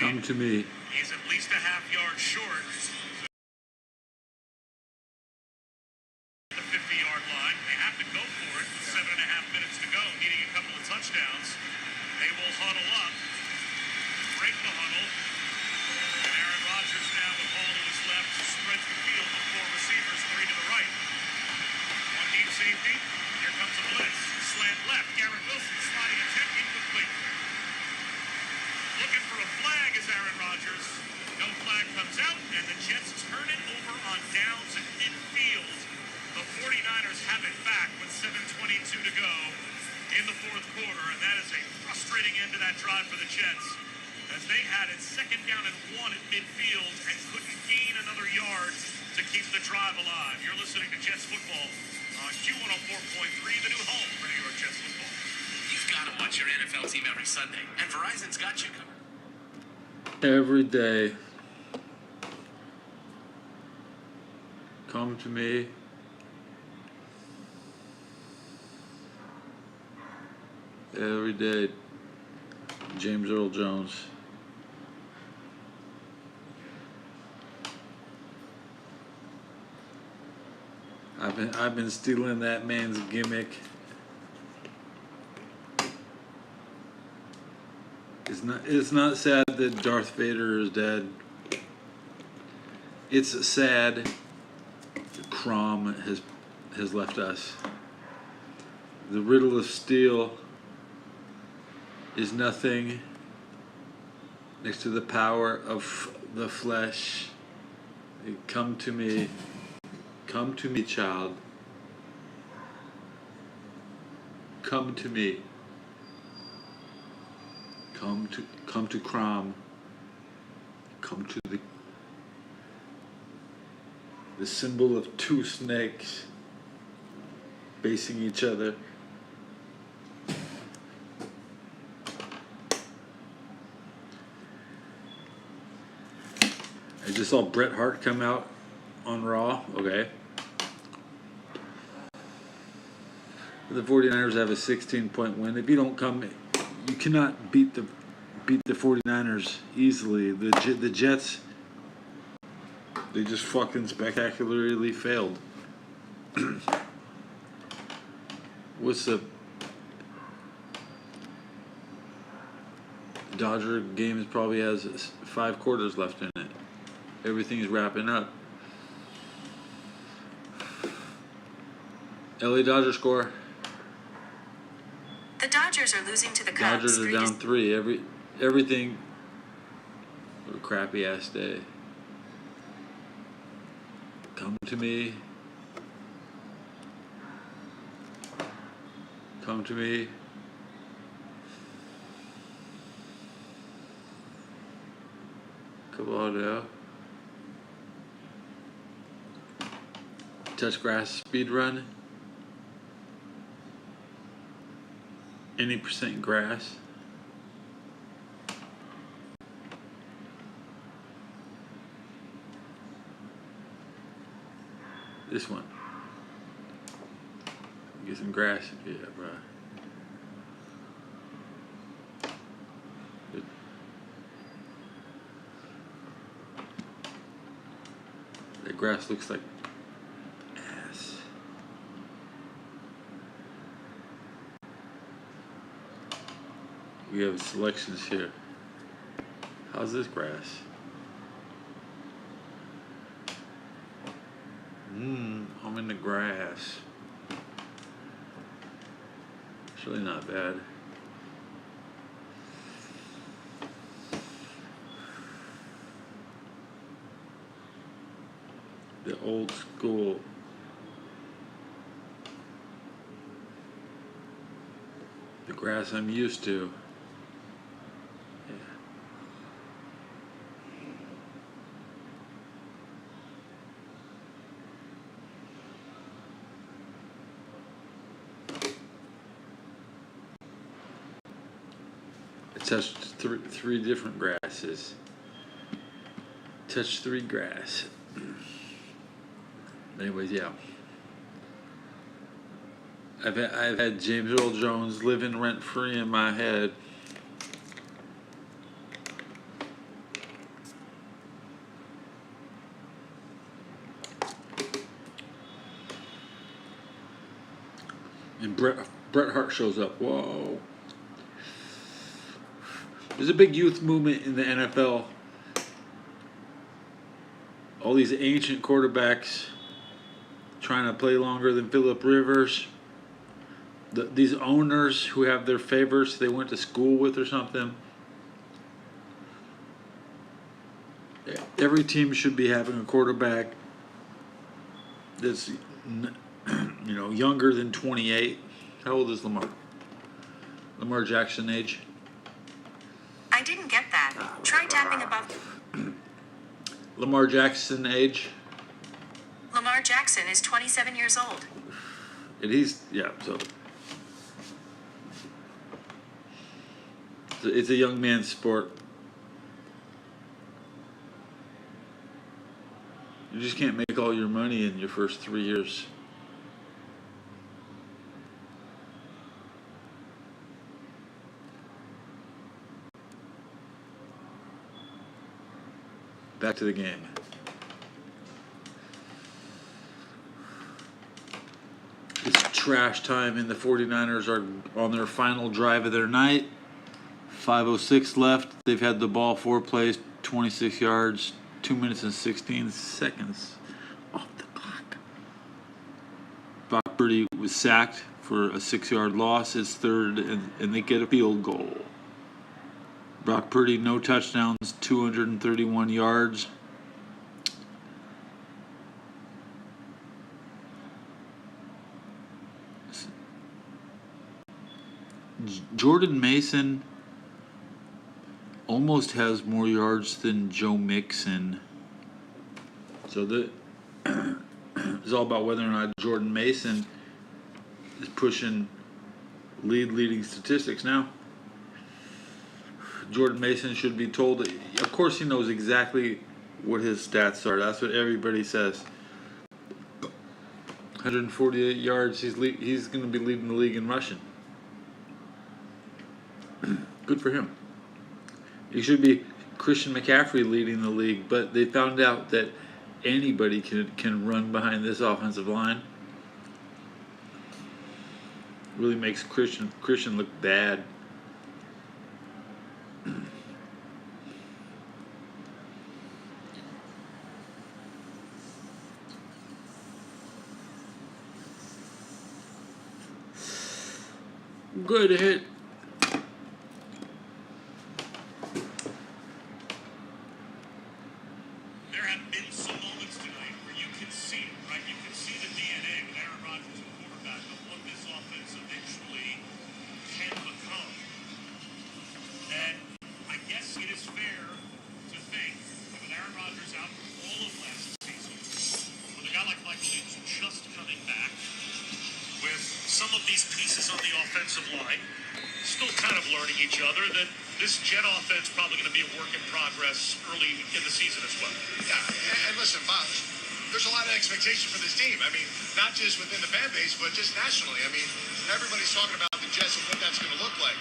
Come to me. He's at least a half yard short. The 50-yard line. They have to go for it with 7.5 minutes to go, needing a couple of touchdowns. They will huddle up, break the huddle. And Aaron Rodgers now with ball to his left, spreads the field with 4 receivers, 3 to the right. One deep safety. Here comes a blitz. Slant left. Garrett Wilson sliding attempt incomplete. Looking for a flag is Aaron Rodgers. No flag comes out, and the Jets turn it over on downs at midfield. The 49ers have it back with 7:22 to go in the fourth quarter, and that is a frustrating end to that drive for the Jets, as they had it 2nd down and 1 at midfield and couldn't gain another yard to keep the drive alive. You're listening to Jets football on Q104.3, the new home for New York Jets football. You've got to watch your NFL team every Sunday, and Verizon's got you covered. Every day. Come to me. Every day. James Earl Jones. I've been stealing that man's gimmick. It's not sad that Darth Vader is dead. It's sad that Crom has left us. The riddle of steel is nothing next to the power of the flesh. Come to me, child. Come to me. Come to Crom. Come to the symbol of 2 snakes facing each other. I just saw Bret Hart come out on Raw. Okay. The 49ers have a 16-point win. If you don't come, you cannot beat the 49ers easily. The Jets, they just fucking spectacularly failed. What's the Dodger game probably has 5 quarters left in it. Everything's wrapping up. LA Dodgers score. The Dodgers are losing to the Cubs. Dodgers are down 3. Everything. What a crappy ass day. Come to me. Come to me. Come on now. Touch grass speed run. Any percent grass. This one. Get some grass. Yeah, bro. Good. The grass looks like ass. We have selections here. How's this grass? I'm in the grass. It's really not bad. The old school. The grass I'm used to. Yeah. I touched three different grasses. Touched 3 grass. Anyways, yeah. I've had James Earl Jones living rent free in my head. And Bret Hart shows up. Whoa. There's a big youth movement in the NFL. All these ancient quarterbacks trying to play longer than Phillip Rivers. These owners who have their favorites they went to school with or something. Every team should be having a quarterback that's younger than 28. How old is Lamar? Lamar Jackson age? I didn't get that. Try tapping above. Lamar Jackson age? Lamar Jackson is 27 years old. And he's, so. It's a young man's sport. You just can't make all your money in your first 3 years. Back to the game. It's trash time, and the 49ers are on their final drive of their night. 5:06 left. They've had the ball 4 plays, 26 yards, 2 minutes and 16 seconds off the clock. Brock Purdy was sacked for a 6-yard loss. It's third, and they get a field goal. Brock Purdy, no touchdowns, 231 yards. Jordan Mason almost has more yards than Joe Mixon. So it's all about whether or not Jordan Mason is pushing leading statistics now. Jordan Mason should be told that, of course he knows exactly what his stats are. That's what everybody says. 148 yards, he's going to be leading the league in rushing. Good for him. He should be Christian McCaffrey leading the league, but they found out that anybody can run behind this offensive line. Really makes Christian look bad. Good hit. There have been some moments tonight where you can see it, right? You can see the DNA with Aaron Rodgers, the quarterback, of what this offense eventually can become. And I guess it is fair to think that with Aaron Rodgers out for all of last season, with a guy like Michael Leach just coming back, with some of these pieces on the offensive line still kind of learning each other, that this Jet offense probably going to be a work in progress early in the season as well. Yeah, and listen, Bob, there's a lot of expectation for this team. I mean, not just within the fan base, but just nationally. I mean, everybody's talking about the Jets and what that's going to look like.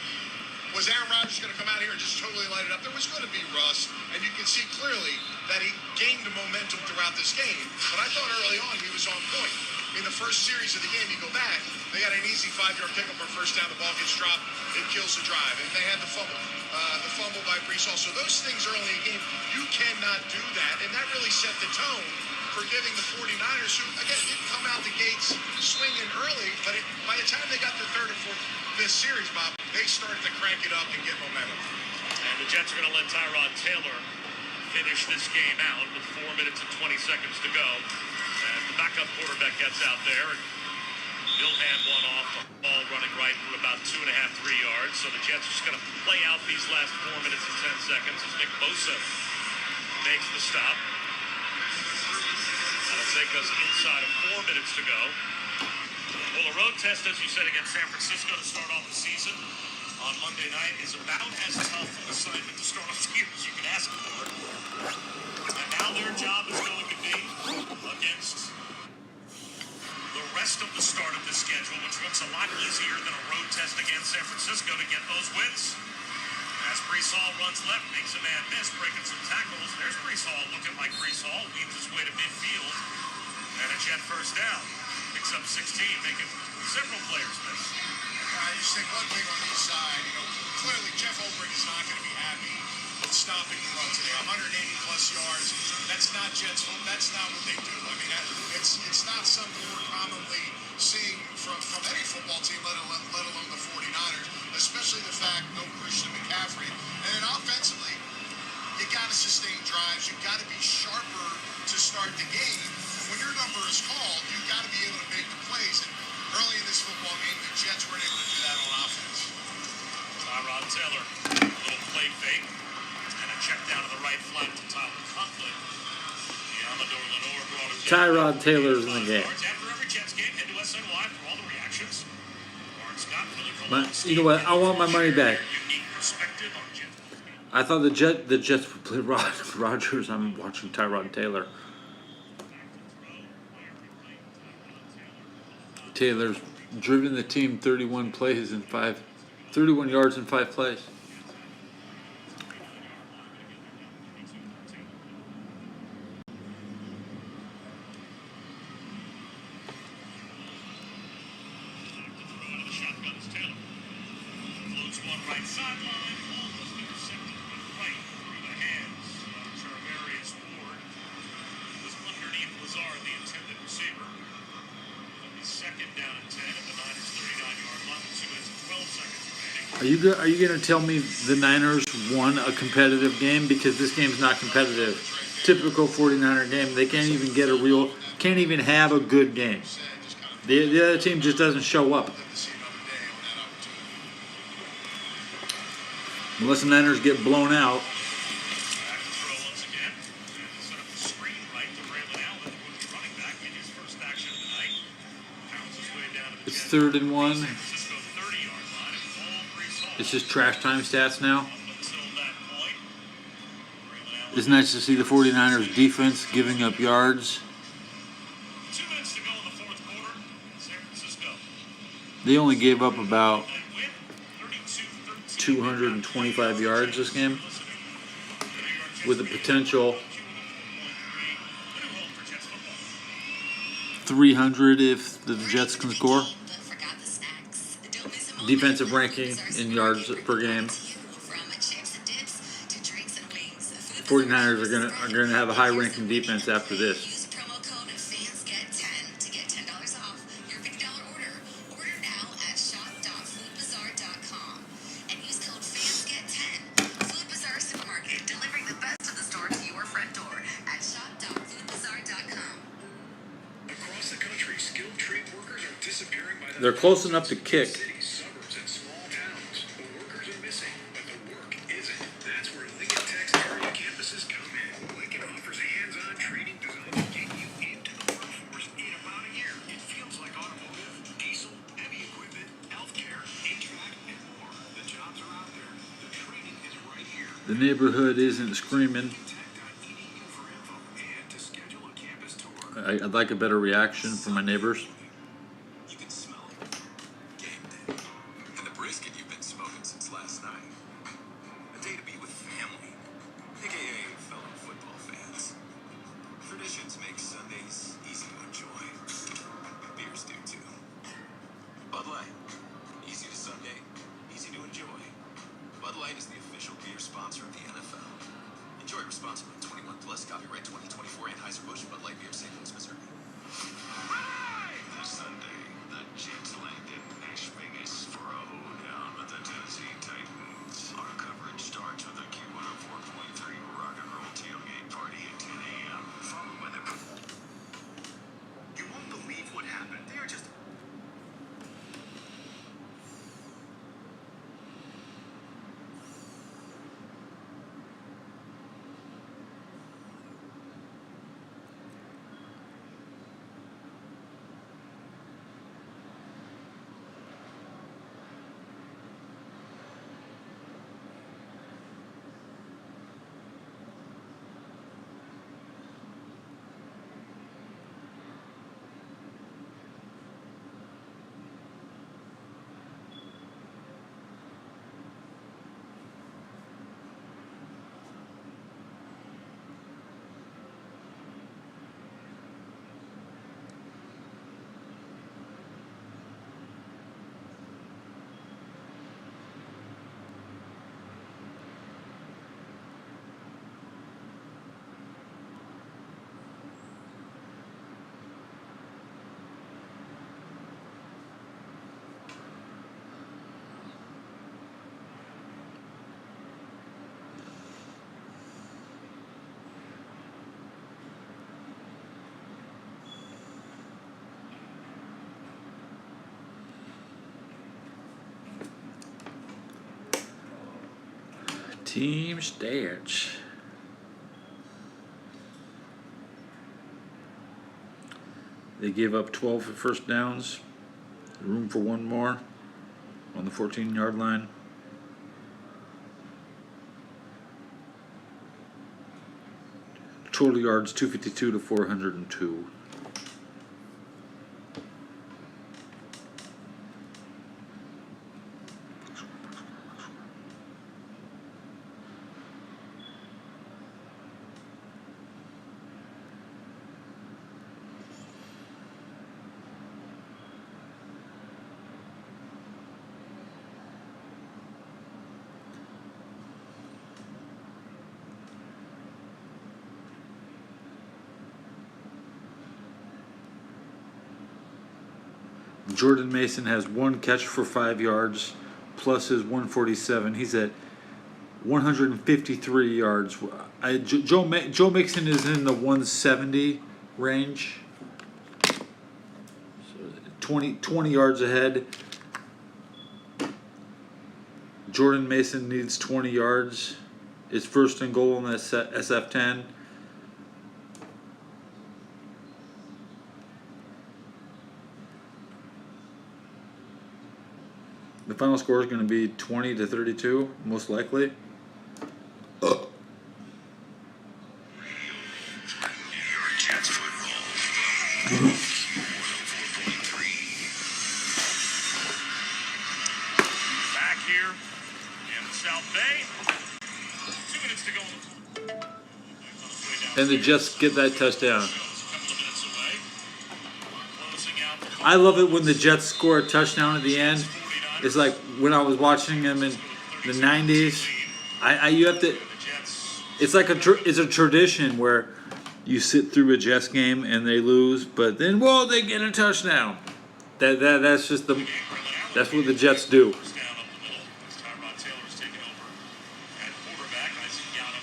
Was Aaron Rodgers going to come out here and just totally light it up? There was going to be rust, and you can see clearly that he gained the momentum throughout this game. But I thought early on he was on point. In the first series of the game, you go back, they got an easy 5-yard pickup or first down. The ball gets dropped, it kills the drive. And they had the fumble by Brees Hall. So those things early in the game, you cannot do that. And that really set the tone for giving the 49ers, who, again, didn't come out the gates swinging early, but by the time they got to third and fourth this series, Bob, they started to crank it up and get momentum. And the Jets are going to let Tyrod Taylor finish this game out with 4 minutes and 20 seconds to go. And the backup quarterback gets out there, and he'll hand one off, the ball running right through about 2.5, 3 yards. So the Jets are just going to play out these last 4 minutes and 10 seconds as Nick Bosa makes the stop. That'll take us inside of 4 minutes to go. Well, the road test, as you said, against San Francisco to start off the season on Monday night is about as tough an assignment to start off the year as you can ask for. And now their job is going to be against the rest of the start of the schedule, which looks a lot easier than a road test against San Francisco to get those wins. As Brees Hall runs left, makes a man miss, breaking some tackles. There's Brees Hall looking like Brees Hall, weaves his way to midfield, and a Jet first down. Jets up 16, making several players miss. I just think one thing on each side, clearly Jeff Ulbrich is not going to be happy with stopping the run today. 180 plus yards. That's not Jets' fault. That's not what they do. I mean, it's not something we're commonly seeing from any football team, let alone the 49ers, especially the fact no Christian McCaffrey. And then offensively, you got to sustain drives. You got to be sharper to start the game. When your number is called, you got to be able to make the plays. And early in this football game, the Jets weren't able to do that on offense. Tyrod Taylor, a little play fake, and a check down to the right flat to Tyler Conklin. Amador Lenore brought him down. Tyrod Taylor's in the game. After every Jets game, head to SNY for all the reactions. Warren Scott, Billy But Colon, you know what? I want my money back. unique perspective on Jets. I thought the Jets would play Rodgers. I'm watching Tyrod Taylor. Taylor's driven the team 31 yards in 5 plays. Right sideline, almost intercepted, but right through the hands of Charvarius Ward. It was underneath Lazard, the intended receiver. It'll be second down and 10 at the Niners' 39-yard line with 2 minutes and 12 seconds remaining. Are you going to tell me the Niners won a competitive game? Because this game's not competitive. Typical 49er game. They can't even can't even have a good game. The other team just doesn't show up. Unless the Niners get blown out. Back to throw once again. And set up the screen right to Braylon Allen, rookie running back in his first action of the night. Pounds his way down to the It's 10. 3rd and 1. San Francisco 30-yard line, and all Brees Hall. It's just trash time stats now. Up until that point, Braylon Allen. It's nice to see the 49ers defense giving up yards. 2 minutes to go in the fourth quarter. San Francisco. They only gave up about They win 32-13. 225 yards this game, with the potential 300 if the Jets can score. Defensive ranking in yards per game. 49ers are gonna have a high ranking defense after this. Use promo code FANSGET10 to get $10 off your $50 order. Order now at shop.foodbazaar.com and use code FANSGET10. Food Bazaar Supermarket, delivering the best of the store to your front door at shop.foodbazaar.com. Across the country, skilled trade workers are disappearing by the They're close enough to kick. cities, suburbs, and small towns. The workers are missing, but the work isn't. That's where Lincoln Tech's area campuses come in. Lincoln offers a hands-on training designed to get you into the workforce in about a year. It feels like automotive, diesel, heavy equipment, healthcare, HVAC, and more. The jobs are out there. The training is right here. The neighborhood isn't screaming. Tech.edu for info and to schedule a campus tour. I'd like a better reaction from my neighbors. You can smell it. Game day. And the brisket you've been smoking since last night. A day to be with family. AKA fellow football fans. Traditions make Sundays easy to enjoy. Beers do too. Bud Light. Easy to Sunday, easy to enjoy. Bud Light is the official beer sponsor of the NFL. Enjoy responsibly. 21 plus. Copyright 2024. Anheuser-Busch. Bud Light Beer. St. Louis, Missouri. This Sunday, the Jets landed in Nash Vegas for a hoedown with the Tennessee Titans. Our coverage starts with a Q104.3 rock and roll tailgate party at 10 a.m. Followed by the. You won't believe what happened. They are just. Team stats. They gave up 12 for first downs. Room for one more on the 14-yard line. Total yards 252 to 402. Jordan Mason has one catch for 5 yards, plus his 147. He's at 153 yards. Joe Mixon is in the 170 range. So 20 yards ahead. Jordan Mason needs 20 yards. It's first and goal in the SF10. The final score is going to be 20 to 32, most likely. New York Jets football. 104.3. Back here in the South Bay. 2 minutes to go. And the Jets get that touchdown. A couple of minutes away. Closing out the I love it when the Jets score a touchdown at the end. It's like when I was watching them in the 90s. You have to. It's like it's a tradition where you sit through a Jets game and they lose, but then they get a touchdown. That's just that's what the Jets do. First down up the middle. Tyrod Taylor's taken over at quarterback. Isaac Yianum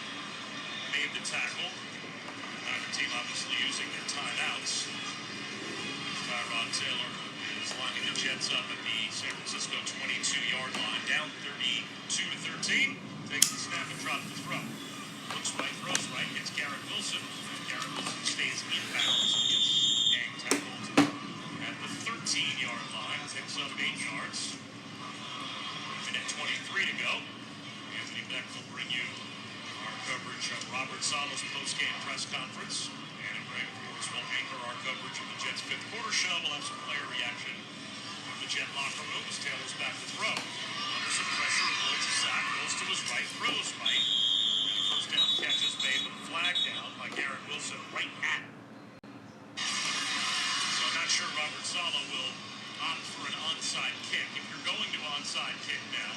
made the tackle. Neither team obviously using their timeouts. Tyrod Taylor is lining the Jets up at the San Francisco 22-yard line, down 32 to 13. Takes the snap and drops the throw. Looks right, throws right, gets Garrett Wilson. Garrett Wilson stays inbounds, gets gang tackled at the 13-yard line, picks up 8 yards. Minute 23 to go. Anthony Beck will bring you our coverage of Robert Sala's post-game press conference. And Greg, of course, will anchor our coverage of the Jets' fifth quarter show. We'll have some player reaction from the Jet locker room as Taylor's back to throw. Under some pressure, avoids a sack, goes to his right, throws right. And the first down catch is made with a flag down by Garrett Wilson right at. So I'm not sure Robert Saleh will opt for an onside kick. If you're going to onside kick now,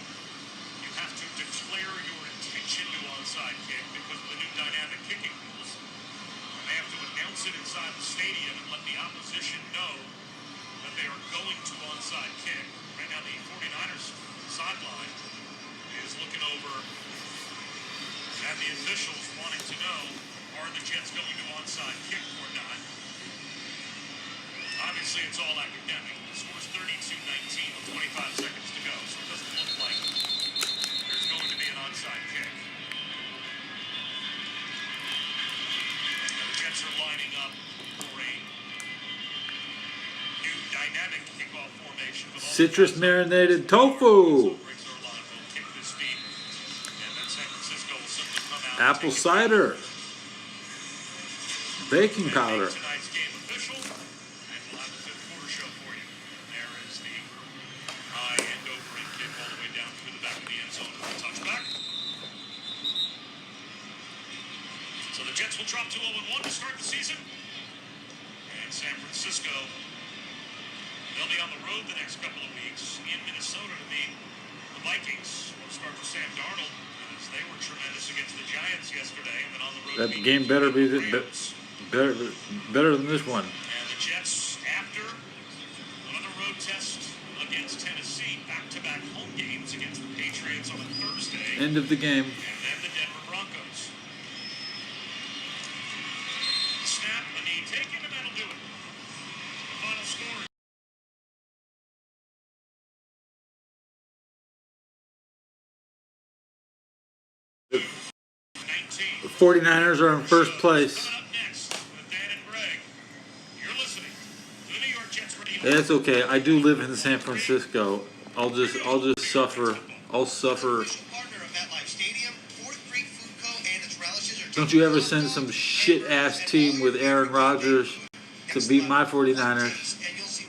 you have to declare your intention to onside kick because of the new dynamic kicking rules. And they have to announce it inside the stadium and let the opposition know that they are going to onside kick. Right now the 49ers sideline is looking over at the officials wanting to know, are the Jets going to onside kick or not? Obviously it's all academic. The score's 32-19 with 25 seconds to go, so it doesn't look like there's going to be an onside kick. Now the Jets are lining up for a new dynamic kickoff formation. With all Citrus the marinated tofu. Briggs Erline will kick this deep, and then San Francisco will simply come out and Apple take it. cider. Baking powder. Tonight's game official, and we'll have the fifth quarter show for you. There is the high end over and kick all the way down through the back of the end zone for the touchback. So the Jets will drop to 0-1 to start the season. And San Francisco, they'll be on the road the next couple of weeks in Minnesota to meet the Vikings. We'll start with Sam Darnold, as they were tremendous against the Giants yesterday, and then on the road That to meet game better be the this, Rams. better than this one. And the Jets, after another road test against Tennessee, back-to-back home games against the Patriots on a Thursday, End of the game. and then the Denver Broncos. Snap, a knee taken, and that'll do it. The final score 49ers are in first place. Coming up next with Dan and Greg. You're listening to the New York Jets Radio. Yeah, that's okay. I do live in San Francisco. I'll just suffer. I'll suffer. Partner of MetLife Stadium, 4th Creek Food Co. and its relishes are Don't you ever send some shit ass team with Aaron Rodgers to beat my 49ers? And you'll see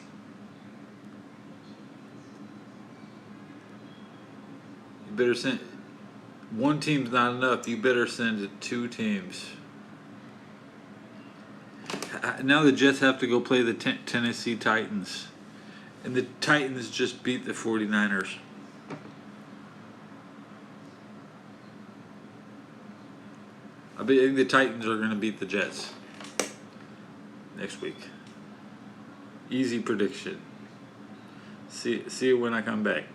You better send. One team's not enough. You better send 2 teams. Now the Jets have to go play the Tennessee Titans. And the Titans just beat the 49ers. I think the Titans are going to beat the Jets next week. Easy prediction. See you when I come back.